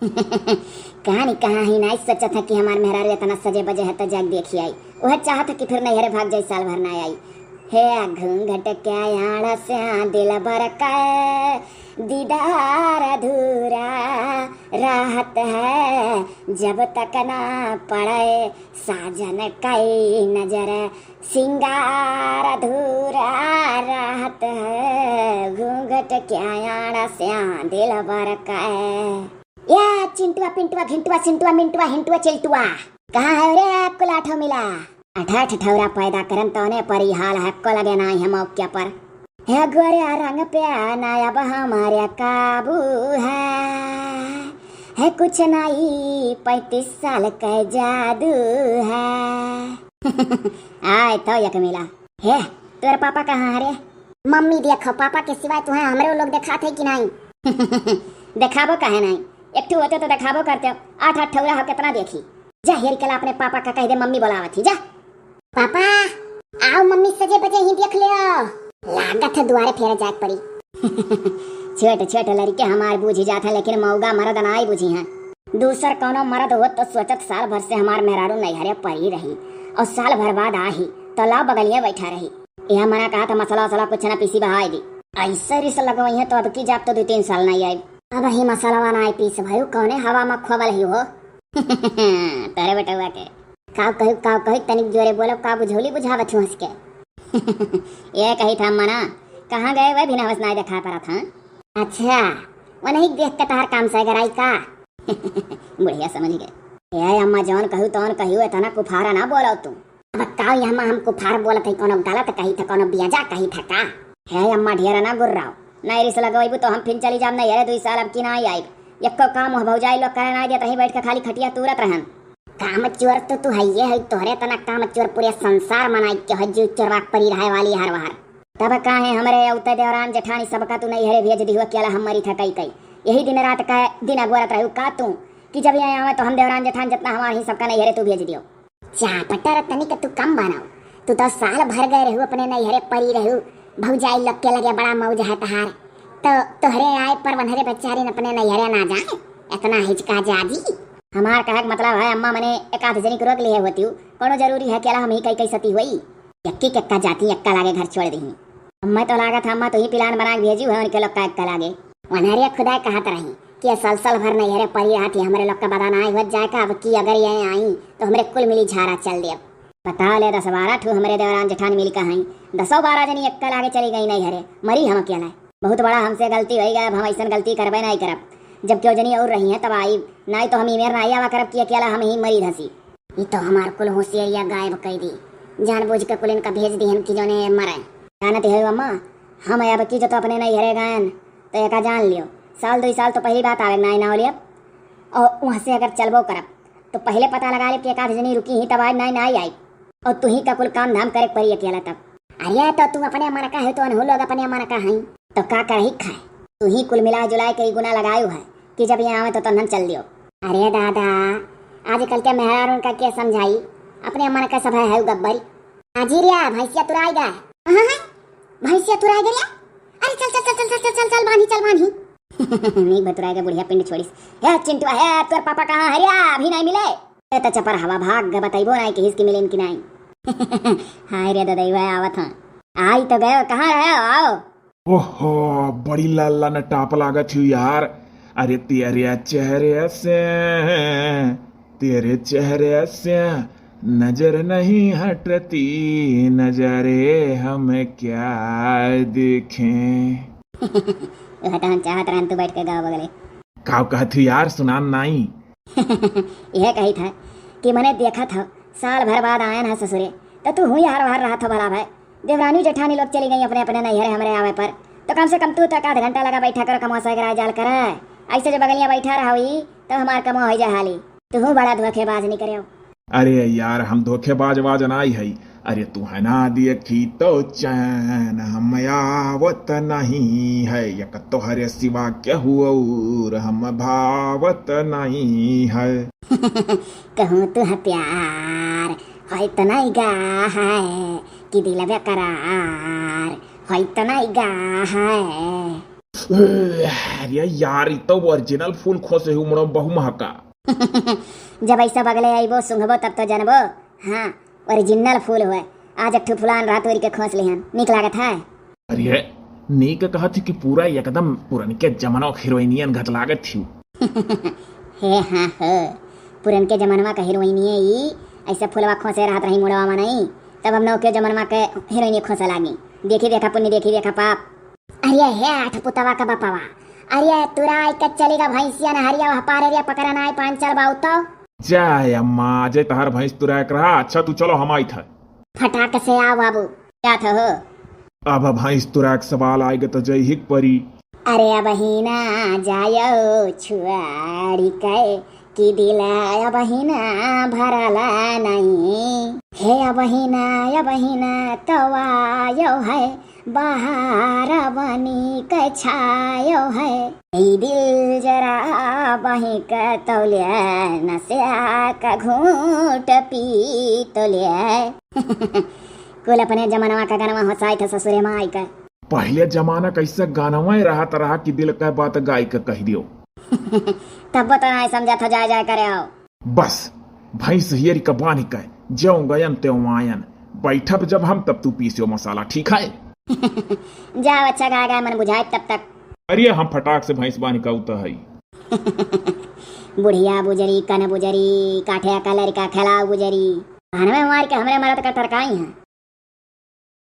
कहानी कहाँ ही नहीं सोचा था कि हमार मेहरारू इतना सजे बजे है तो जाग देखी आई। वह चाहत कि फिर नैहरे भाग जाई साल भर ना आई। हे घूंघट क्या याड़ा से दिल बरका दीदार अधूरा राहत है जब तक ना पड़े साजन कई नजर सिंगार अधूरा राहत है घूंघट क्या याड़ा से दिल बरका या चिंटुआ पिंटुआ घिंटुआ सिंटुआ मिंटुआ हिंटुआ चिल्टुआ कहाँ है रे आपको लाठो मिला। अठाठ ठौरा पैदा करन तोने परी हाल है को लगे ना हम क्या पर है गोरे रंग पे नाया हमारे काबू है कुछ नहीं 35 साल का जादू है। आए तो यक मिला है तेरे पापा कहाँ है रे। मम्मी देखो पापा के सिवाय तुम्हें हमरे लोग देखा थे कि नहीं। दिखाबो कहे नहीं एक ठू होते तो दिखाबो करते हो। 8 ठौरा हो कितना देखी जा हेर कला अपने पापा का कह दे मम्मी बोलावा थी जा। पापा आओ मम्मी सजे बजे ही देख ले लागत है दुआरे फेरे जाग पड़ी। छोटे छोटे लड़के हमारे बूझी जाते लेकिन मौगा मर्द नाई बुझी हैं। दूसर कौनो मर्द हो तो सोचत साल भर से हमार मेहरारू नैहरे पड़ी रही और साल भर बाद आही तो ला बगलिए बैठा रही। यह मना कहा था मसाला वसाला कुछ ना पीसी बहाई दी ऐसा रिस लगवाई है तो अब की जाब तो 2-3 साल नहीं आई। अब ही मसाला वाला आई पीस भाई कौने हवा में खोबल ही हो। तारे बेटा हुआ के काव कही तनिक जोरे बोलो का बुझौली बुझावत हूँ हंस के। ये कही था मना कहाँ गए वह बिना हंस नहीं दिखा पड़ा था। अच्छा वो नहीं देख के तार काम से गराई का। बढ़िया समझ गए ये अम्मा जौन कहू तौन कहू इतना कुफारा ना बोलो तू। अब का यहाँ हम कुफार बोलत है कोनो गलत कही था कोनो बियाजा कही था का है अम्मा ढेर ना गुर्राओ नहीं रिस लगवाइबू तो हम फिर चली जाम नहीं अरे 2 साल अब की ना आई एको काम भौजाई लोग करे ना देता ही बैठ के खाली खटिया तुरत रहन। काम चोर तो तू है ये है तोहरे तना काम चोर पूरे संसार मनाई के हज्जू चोराक परी रहे वाली हर बार तब काहे हमरे औते देवरान जेठानी सबका तू नहीं हरे भेज दी हुआ केला हम मरी था कई कई यही दिन रात का दिन अगोरत रहू का तू कि जब यहाँ आवे तो हम देवरान जेठान जितना हमारे ही सबका नहीं हरे तू भेज दियो। चापटा तनी का तू कम बनाओ तू तो साल भर गए रहू अपने नहीं हरे परी रहू भौजाई लोग के लगे बड़ा मौज है तहार तो तोहरे आए पर वनहरे बेचारी अपने नहीं हरे ना जाए इतना हिचका जाजी। हमार कहे मतलब है अम्मा मने एक आध जनी को रोक लिए होती हूँ कोनो जरूरी है केला हम ही कई सती हुई यक्की कक्का जाती यक्का लागे घर छोड़ दी। अम्मा तो लागा था अम्मा तो ही प्लान बना भेजी है उनके लोग का एक्का लागे वनहरे खुदा कहत रही कि साल भर नहीं हरे परी आती हमारे लोग का बदाना आई हो जाए का अब की अगर ये आई तो हमारे कुल मिली झारा चल दे। बता ले 10-12 ठू हमारे देवरान जेठान मिली कहाई 10-12 जनी एक्का लागे चली गई नहीं हरे मरी हम अकेला बहुत बड़ा हमसे गलती हो गया। हम ऐसा गलती करबे नहीं करब जब क्यों जनी और रही है तब आई नहीं तो हम इमेर नहीं आवा करब कि अकेला हम ही मरी धसी। ये तो हमार कुल होशियारिया गायब कई दी जानबूझ के कुल इनका भेज दी हम कि जोने मरे जानते है अम्मा हम अब की जो तो अपने नहीं हरे गायन तो एक जान लियो साल 2 साल तो पहली बात आवे नहीं ना लिया और वहाँ से अगर चलबो करब तो पहले पता लगा ले कि एक आध जनी रुकी ही तब आज नहीं आई और तू ही का कुल काम धाम करे पड़ी अकेला तब। अरे तो तू अपने अमर का है तो अनहो लोग अपने अमर का है तो का कर ही खाए तू ही कुल मिला जुलाई कई गुना लगायु है कि जब यहाँ आवे तो नन चल दियो। अरे दादा आजकल के मेहरार उनका क्या समझाई अपने अमर का सब है गब्बरी हाजिरिया भैंसिया तुराई गए भैंसिया तुराई गया। अरे चल चल चल चल चल चल चल बांधी चल बांधी नहीं बतुराएगा बुढ़िया पिंड छोड़ीस है चिंटू है तोर पापा कहाँ है रे अभी नहीं मिले तो चपर हवा भाग गए बताइबो नहीं कि हिसकी मिले कि नहीं। हाय रे ददैवा आवत हां आई तो गए कहाँ रहे आओ। ओहो बड़ी लाला न टाप लागत हुई यार। अरे तेरे चेहरे से नजर नहीं हटती नजरे हम क्या देखें। हटान चाहत रहन तू बैठ के गाँव बगले काव कहत हुई यार सुनान नहीं। यह कही था कि मैंने देखा था साल भर बाद आया ना ससुरे तो तू हुई हार बाहर रहा था भला भाई देवरानी जेठानी लोग चली गई अपने अपने नैहरे हमारे आवे पर तो कम से कम तू तो आधा घंटा लगा बैठा करो कमौसा जाल कर ऐसे जो बगलियां बैठा रहा हुई तो हमार कमो हो जा हाली तू बड़ा धोखेबाज नहीं करे। अरे यार हम धोखेबाज नहीं है। अरे तू है ना देखी तो चैन हम आवत नहीं है एक तोहरे सिवा केहू और हम भावत नहीं है। कहूँ तू है प्यार है तो नहीं गा है कि दिल बेकरार है तो नहीं गा है। अरे यार ये तो ओरिजिनल फूल खोसे हूँ मरो बहु महका। जब ऐसा बगले आईबो सुंघबो तब तो जानबो। हाँ ओरिजिनल फूल हुए। आज एक ठो फुलान रात के खोस लिहन निक लागत है। अरे नीक कहा थी कि पूरा एकदम पुरन के जमाना हीरोइनियन घट लागत थी। हे हाँ हो पुरन के जमानवा का हीरोइनिये ई ऐसे फुलवा खोसे रहत रही मुड़वा में नहीं। तब हम नौ के जमानवा के हीरोइनिये खोसे लागी। देखी देखा पुण्य देखी देखा पाप। अरे हे आठ पुतवा का बापावा। अरे तुरा एक चलेगा भैंसिया न हरिया पारे रिया पकड़ना है 5-4 बाऊ तो। जय अम्मा जय तहार भैंस तुरा रहा। अच्छा तू चलो हम आई था फटाक से आओ बाबू क्या था हो। अब भैंस तुरा सवाल आएगा तो जय हिक परी। अरे अब ही ना जायो छुआड़ी के कि दिला अब ही ना भरला नहीं। हे अब ही ना तो आयो है बाहर बनी के छायो है। ई दिल जरा बही का तौलिया नशा का घूट पी तौलिया। कुल अपने जमानवा का गानवा हंसाई था ससुरे माई का। पहले जमाना कैसे गानवा रहा तरह की दिल का बात गाय के कह दियो। तब तो नहीं समझा था जाए करे आओ। बस भैंस हियरी का बानी का ज्यो गयन त्यों आयन। बैठब जब हम तब तू पीसियो मसाला ठीक है। जाओ अच्छा गा गया मन बुझाए तब तक। अरे हम फटाक से भैंस बानी का उतर है। बुढ़िया बुजरी कन बुजरी काठिया का लड़का खेला बुजरी। हमें मार के हमरे मरद का टरकाई है।